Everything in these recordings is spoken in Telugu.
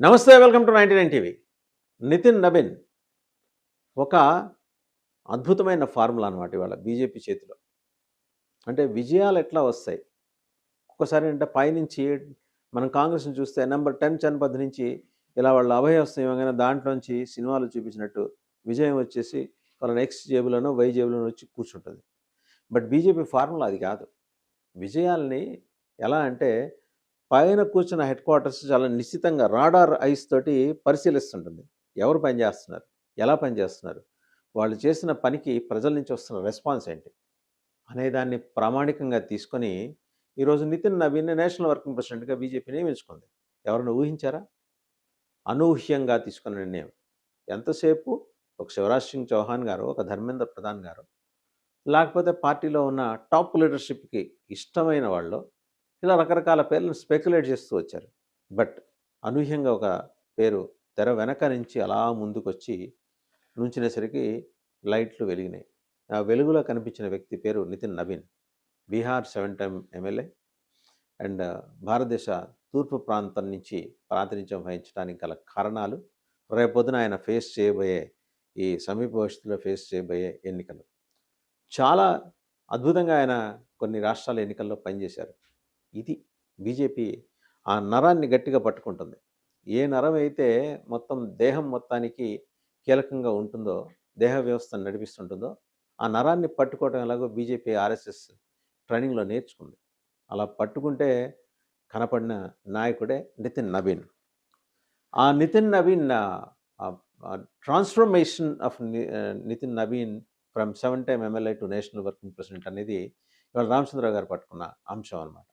నమస్తే, welcome to 99 TV. Nitin Nabin ఒక అద్భుతమైన ఫార్ములా అనమాట ఇవాళ బీజేపీ చేతిలో. అంటే విజయాలు ఎట్లా వస్తాయి? ఒక్కోసారి అంటే పైనుంచి మనం కాంగ్రెస్‌ని చూస్తే నంబర్ 10 చన్‌పద్ నుంచి ఇలా వాళ్ళు అభయహస్తం ఇవ్వగానే దాంట్లోంచి సినిమాలో చూపించినట్టు విజయం వచ్చేసి వాళ్ళ ఎక్స్ జేబులోనో, వై జేబులోనో వచ్చి కూర్చుంటుంది. బట్ బీజేపీ ఫార్ములా అది కాదు. విజయాల్ని ఎలా అంటే పైన కూర్చున్న హెడ్ క్వార్టర్స్ చాలా నిశ్చితంగా రాడార్ ఐస్ తోటి పరిశీలిస్తుంటుంది. ఎవరు పనిచేస్తున్నారు? ఎలా పనిచేస్తున్నారు? వాళ్ళు చేసిన పనికి ప్రజల నుంచి వస్తున్న రెస్పాన్స్ ఏంటి? అనేదాన్ని ప్రామాణికంగా తీసుకొని ఈరోజు నితిన్ నబీన్‌ని నేషనల్ వర్కింగ్ ప్రెసిడెంట్‌గా బీజేపీ నియమించుకుంది. ఎవరైనా ఊహించారా? అనూహ్యంగా తీసుకున్న నిర్ణయం. ఎంతసేపు ఒక శివరాజ్ సింగ్ చౌహాన్ గారో, ఒక ధర్మేంద్ర ప్రధాన్ గారో, లేకపోతే పార్టీలో ఉన్న టాప్ లీడర్‌షిప్‌కి ఇష్టమైన వాళ్ళో ఇలా రకరకాల పేర్లను స్పెక్యులేట్ చేస్తూ వచ్చారు. బట్ అనూహ్యంగా ఒక పేరు తెర వెనక నుంచి అలా ముందుకొచ్చి నుంచినేసరికి లైట్లు వెలిగినాయి. ఆ వెలుగులో కనిపించిన వ్యక్తి పేరు Nitin Nabin. Bihar 7 time MLA and భారతదేశ తూర్పు ప్రాంతం నుంచి ప్రాతినిధ్యం వహించడానికి గల కారణాలు, రేపొద్దున ఆయన ఫేస్ చేయబోయే ఈ సమీప భవిష్యత్తులో ఫేస్ చేయబోయే ఎన్నికలు. చాలా అద్భుతంగా ఆయన కొన్ని రాష్ట్రాల ఎన్నికల్లో పనిచేశారు. ఇది బీజేపీ ఆ నరాన్ని గట్టిగా పట్టుకుంటుంది. ఏ నరం అయితే మొత్తం దేహం మొత్తానికి కీలకంగా ఉంటుందో, దేహ వ్యవస్థను నడిపిస్తుంటుందో, ఆ నరాన్ని పట్టుకోవడం ఎలాగో బీజేపీ ఆర్ఎస్ఎస్ ట్రైనింగ్‌లో నేర్చుకుంది. అలా పట్టుకుంటే కనపడిన నాయకుడే నితిన్ నబీన్. ఆ Nitin Nabin transformation of Nitin Nabin from 7 time MLA to national working president అనేది ఇవాళ రామచంద్రరావు గారు పట్టుకున్న అంశం అనమాట.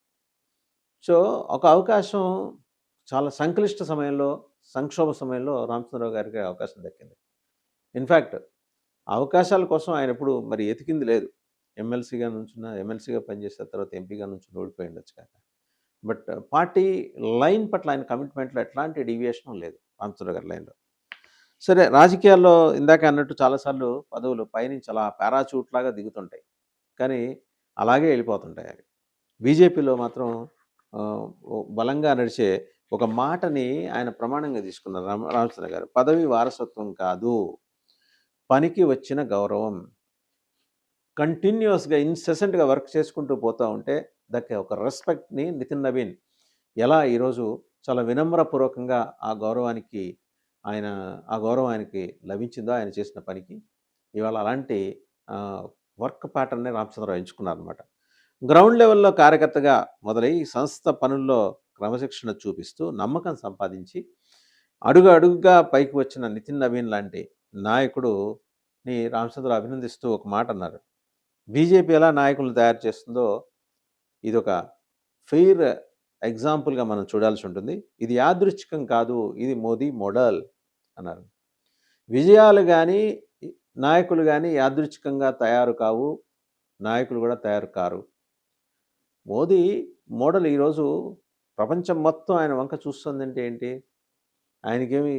సో, ఒక అవకాశం చాలా సంక్లిష్ట సమయంలో, సంక్షోభ సమయంలో రామచంద్రరావు గారికి అవకాశం దక్కింది. ఇన్‌ఫాక్ట్ అవకాశాల కోసం ఆయన ఎప్పుడు మరి ఎతికింది లేదు. ఎమ్మెల్సీగా పనిచేసిన తర్వాత ఎంపీగా నుంచొని ఓడిపోయి ఉండొచ్చు కాక. బట్ పార్టీ లైన్ పట్ల ఆయన కమిట్మెంట్‌లో ఎట్లాంటి డీవియేషన్ లేదు రామచంద్రరావు గారి లైన్‌లో. సరే, రాజకీయాల్లో ఇందాక అన్నట్టు చాలాసార్లు పదవులు పైనుంచి అలా పారాచూట్ లాగా దిగుతుంటాయి. కానీ అలాగే వెళ్ళిపోతుంటాయి అవి. బీజేపీలో మాత్రం బలంగా నడిచే ఒక మాటని ఆయన ప్రమాణంగా తీసుకున్నారు రామచంద్ర గారు. పదవి వారసత్వం కాదు, పనికి వచ్చిన గౌరవం. కంటిన్యూస్గా ఇన్సెసెంట్గా వర్క్ చేసుకుంటూ పోతూ ఉంటే దక్కే ఒక రెస్పెక్ట్ని నితిన్ నబీన్ ఎలా ఈరోజు చాలా వినమ్రపూర్వకంగా ఆ గౌరవం ఆయనకి లభించిందో ఆయన చేసిన పనికి, ఇవాళ అలాంటి వర్క్ ప్యాటర్న్ని రామచంద్రరావు ఎంచుకున్నారనమాట. గ్రౌండ్ లెవెల్లో కార్యకర్తగా మొదలై సంస్థ పనుల్లో క్రమశిక్షణ చూపిస్తూ నమ్మకం సంపాదించి అడుగు అడుగుగా పైకి వచ్చిన నితిన్ నబీన్ లాంటి నాయకుడుని రామచంద్రరావు అభినందిస్తూ ఒక మాట అన్నారు. బీజేపీ ఎలా నాయకులను తయారు చేస్తుందో ఇదొక ఫెయిర్ ఎగ్జాంపుల్గా మనం చూడాల్సి ఉంటుంది. ఇది యాదృచ్ఛికం కాదు, ఇది మోదీ మోడల్ అన్నారు. విజయాలు కానీ నాయకులు కానీ యాదృచ్ఛికంగా తయారు కావు, నాయకులు కూడా తయారు కారు. మోదీ మోడల్ ఈరోజు ప్రపంచం మొత్తం ఆయన వంక చూస్తుందంటే ఏంటి? ఆయనకేమి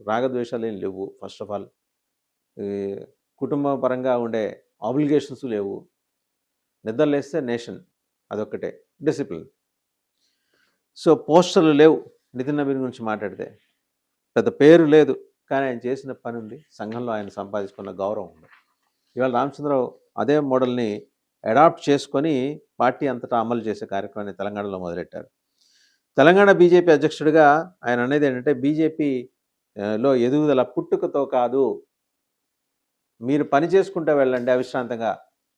రాగద్వేషాలు ఏం లేవు. ఫస్ట్ ఆఫ్ ఆల్ కుటుంబ పరంగా ఉండే ఆబ్లిగేషన్స్ లేవు. నిద్రలేస్తే నేషన్, అదొక్కటే డిసిప్లిన్. సో పోస్టర్లు లేవు. నితిన్ నబీన్ గురించి మాట్లాడితే పెద్ద పేరు లేదు, కానీ ఆయన చేసిన పని ఉంది. సంఘంలో ఆయన సంపాదించుకున్న గౌరవం ఉంది. ఇవాళ రామచంద్రరావు అదే మోడల్ని అడాప్ట్ చేసుకొని పార్టీ అంతటా అమలు చేసే కార్యక్రమాన్ని తెలంగాణలో మొదలెట్టారు. తెలంగాణ బీజేపీ అధ్యక్షుడిగా ఆయన అనేది ఏంటంటే, బీజేపీలో ఎదుగుదల పుట్టుకతో కాదు, మీరు పని చేసుకుంటూ వెళ్ళండి అవిశ్రాంతంగా,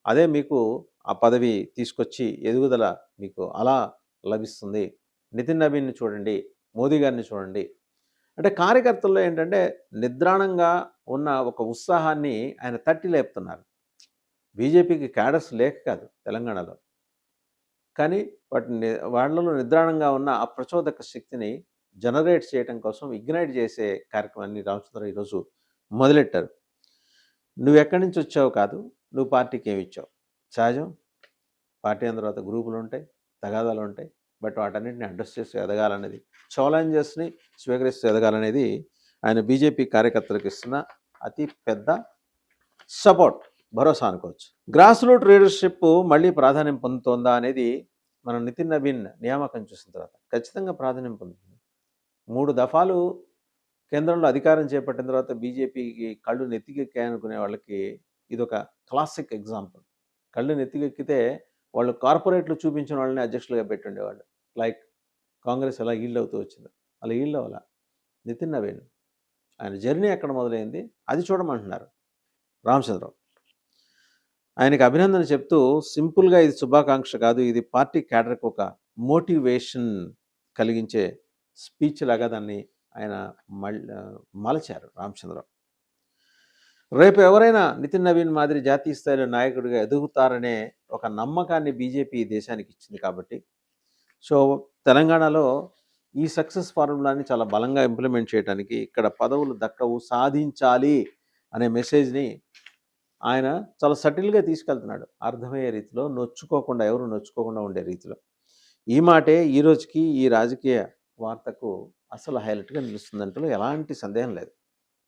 అదే మీకు ఆ పదవి తీసుకొచ్చి ఎదుగుదల మీకు అలా లభిస్తుంది. నితిన్ నబీన్ని చూడండి, మోదీ గారిని చూడండి అంటే కార్యకర్తల్లో ఏంటంటే నిద్రాణంగా ఉన్న ఒక ఉత్సాహాన్ని ఆయన తట్టి లేపుతున్నారు. బీజేపీకి క్యాడర్స్ లేక కాదు తెలంగాణలో, కానీ వాళ్ళలో నిద్రాణంగా ఉన్న ఆ ప్రచోదక శక్తిని జనరేట్ చేయడం కోసం ఇగ్నైట్ చేసే కార్యక్రమాన్ని రామచంద్రరావు ఈరోజు మొదలెట్టారు. నువ్వు ఎక్కడి నుంచి వచ్చావు కాదు, నువ్వు పార్టీకి ఏమి ఇచ్చావు. సహజం, పార్టీ అయిన తర్వాత గ్రూపులు ఉంటాయి, తగాదాలు ఉంటాయి. బట్ వాటన్నిటిని అడ్రస్ చేస్తూ ఎదగాలనేది, ఛాలెంజెస్ని స్వీకరిస్తూ ఎదగాలనేది ఆయన బీజేపీ కార్యకర్తలకు ఇస్తున్న అతి పెద్ద సపోర్ట్, భరోసా అనుకోవచ్చు. గ్రాస్ రూట్ లీడర్షిప్ మళ్ళీ ప్రాధాన్యం పొందుతోందా అనేది మనం నితిన్ నబీన్ నియామకం చూసిన తర్వాత ఖచ్చితంగా ప్రాధాన్యం పొందుతుంది. 3 దఫాలు కేంద్రంలో అధికారం చేపట్టిన తర్వాత బీజేపీకి కళ్ళు నెత్తికెక్కాయనుకునే వాళ్ళకి ఇదొక క్లాసిక్ ఎగ్జాంపుల్. కళ్ళు నెత్తికెక్కితే వాళ్ళు కార్పొరేట్లు చూపించిన వాళ్ళని అధ్యక్షులుగా పెట్టుండేవాళ్ళు. లైక్ కాంగ్రెస్ ఎలా ఈల్డ్ అవుతూ వచ్చిందో అలా ఈల్డ్ అవ్వాల. నితిన్ నవీన్ ఆయన జర్నీ ఎక్కడ మొదలైంది అది చూడమంటున్నారు రామచంద్రరావు. ఆయనకి అభినందన చెప్తూ సింపుల్గా ఇది శుభాకాంక్ష కాదు, ఇది పార్టీ క్యాడర్కి ఒక మోటివేషన్ కలిగించే స్పీచ్ లాగా దాన్ని ఆయన మలచారు రామచంద్రరావు. రేపు ఎవరైనా నితిన్ నవీన్ మాదిరి జాతీయ స్థాయిలో నాయకుడిగా ఎదుగుతారనే ఒక నమ్మకాన్ని బీజేపీ దేశానికి ఇచ్చింది కాబట్టి, సో తెలంగాణలో ఈ సక్సెస్ ఫార్ములాని చాలా బలంగా ఇంప్లిమెంట్ చేయడానికి ఇక్కడ పదవులు దక్కవు సాధించాలి అనే మెసేజ్ని ఆయన చాలా సటిల్గా తీసుకెళ్తున్నాడు, అర్థమయ్యే రీతిలో, ఎవరు నొచ్చుకోకుండా ఉండే రీతిలో. ఈ మాటే ఈ రోజుకి ఈ రాజకీయ వార్తకు అసలు హైలైట్గా నిలుస్తుందంటూ ఎలాంటి సందేహం లేదు.